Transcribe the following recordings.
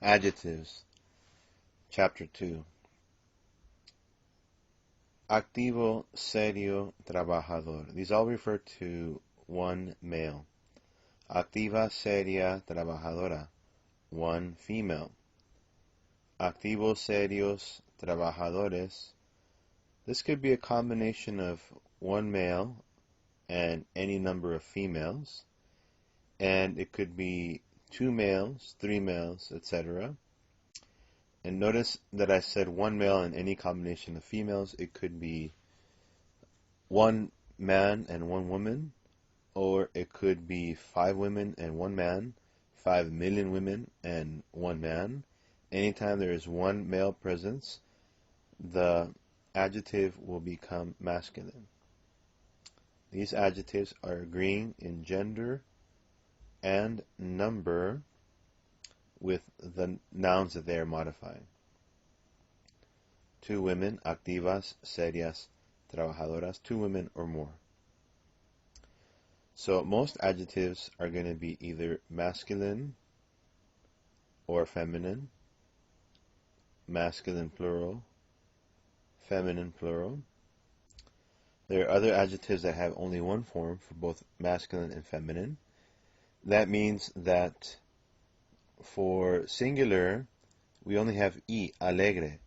Adjectives, Chapter 2. Activo, serio, trabajador. These all refer to one male. Activa, seria, trabajadora. One female. Activos, serios, trabajadores. This could be a combination of one male and any number of females. And it could be two males, three males, etc. And notice that I said one male and any combination of females. It could be one man and one woman, or it could be 5 women and 1 man, 5 million women and 1 man. Anytime there is one male presence, the adjective will become masculine. These adjectives are agreeing in gender and number with the nouns that they are modifying. 2 women, activas, serias, trabajadoras, 2 women or more. So most adjectives are going to be either masculine or feminine, masculine plural, feminine plural. There are other adjectives that have only one form for both masculine and feminine. That means that for singular, we only have y, alegre.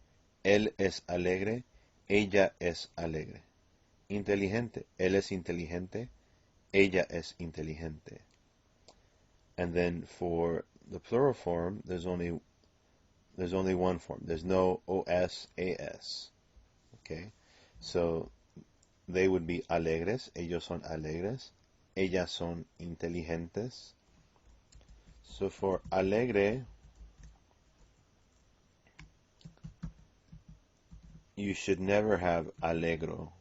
Él es alegre, ella es alegre. Inteligente, él es inteligente, ella es inteligente. And then for the plural form, there's only one form. There's no os, as. Okay? So they would be alegres, ellos son alegres, ellas son inteligentes. So for alegre, you should never have alegro.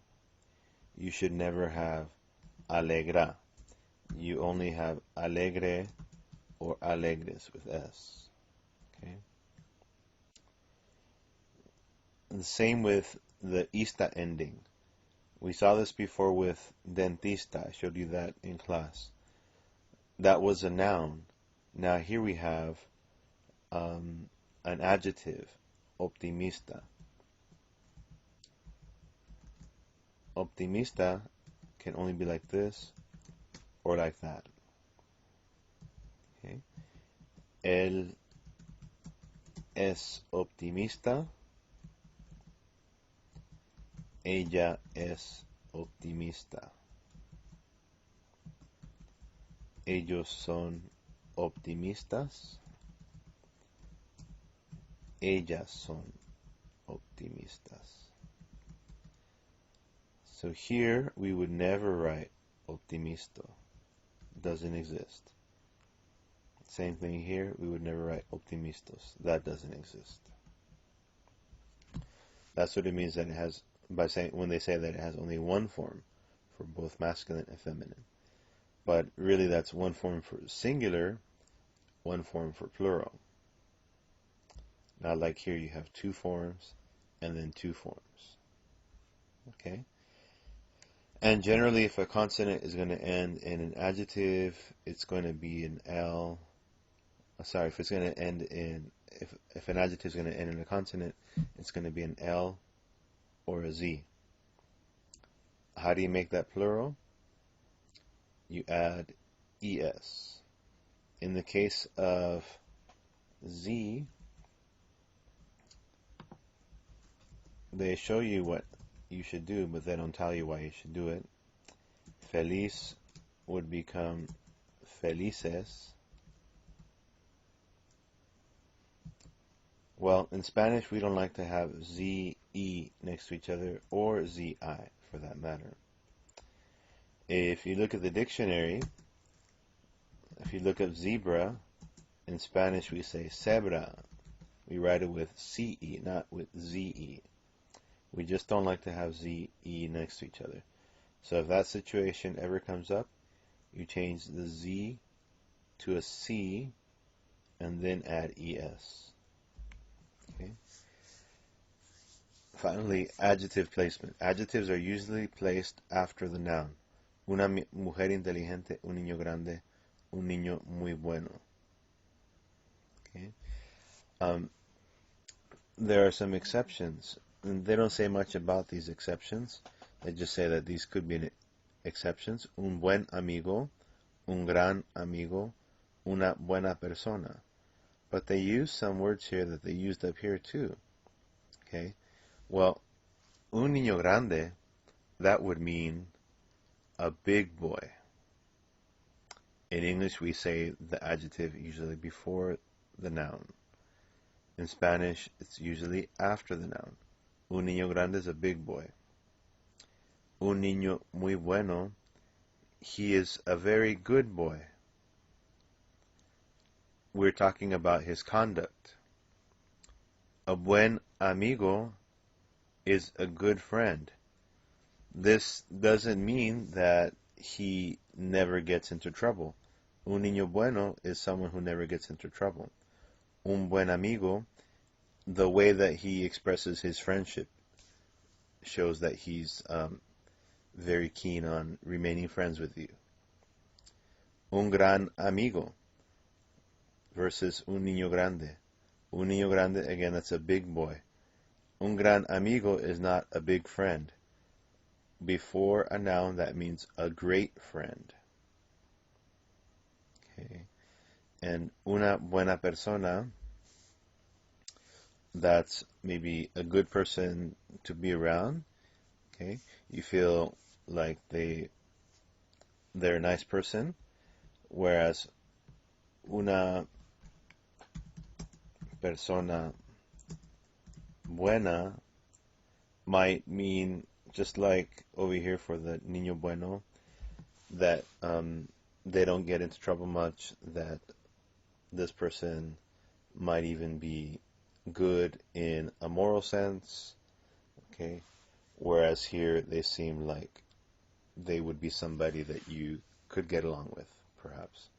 You should never have alegra. You only have alegre or alegres with S. Okay. And the same with the ista ending. We saw this before with dentista. I showed you that in class. That was a noun. Now here we have an adjective, optimista. Optimista can only be like this or like that. Okay. Él es optimista. Ella es optimista. Ellos son optimistas. Ellas son optimistas. So here we would never write optimisto. It doesn't exist. Same thing here, we would never write optimistos. That doesn't exist. That's what it means that it has, by saying, when they say that it has only one form for both masculine and feminine. But really that's one form for singular, one form for plural. Not like here you have 2 forms and then 2 forms. Okay? And generally if a consonant is going to end in an adjective, it's going to be an L. If it's going to end in, if an adjective is going to end in a consonant, it's going to be an L or a Z. How do you make that plural? You add ES. In the case of Z, they show you what you should do, but they don't tell you why you should do it. Feliz would become felices. Well, in Spanish, we don't like to have Z-E next to each other, or Z-I, for that matter. If you look at the dictionary, if you look up zebra, in Spanish we say zebra. We write it with C-E, not with Z-E. We just don't like to have Z-E next to each other. So if that situation ever comes up, you change the Z to a C, and then add ES. Okay. Finally, adjective placement. Adjectives are usually placed after the noun. Una mujer inteligente, un niño grande, un niño muy bueno. Okay. Um, there are some exceptions. And they don't say much about these exceptions. They just say that these could be exceptions. Un buen amigo, un gran amigo, una buena persona. But they use some words here that they used up here too. Okay? Well, un niño grande, that would mean a big boy. In English, we say the adjective usually before the noun. In Spanish, it's usually after the noun. Un niño grande is a big boy. Un niño muy bueno, he is a very good boy. We're talking about his conduct. A buen amigo is a good friend. This doesn't mean that he never gets into trouble. Un niño bueno is someone who never gets into trouble. Un buen amigo, the way that he expresses his friendship shows that he's very keen on remaining friends with you. Un gran amigo versus un niño grande. Un niño grande, again, that's a big boy. Un gran amigo is not a big friend. Before a noun, that means a great friend. Okay. And una buena persona, that's maybe a good person to be around. Okay. You feel like they're a nice person, whereas una persona buena might mean, just like over here for the niño bueno, that they don't get into trouble much, that this person might even be good in a moral sense, okay? Whereas here they seem like they would be somebody that you could get along with, perhaps.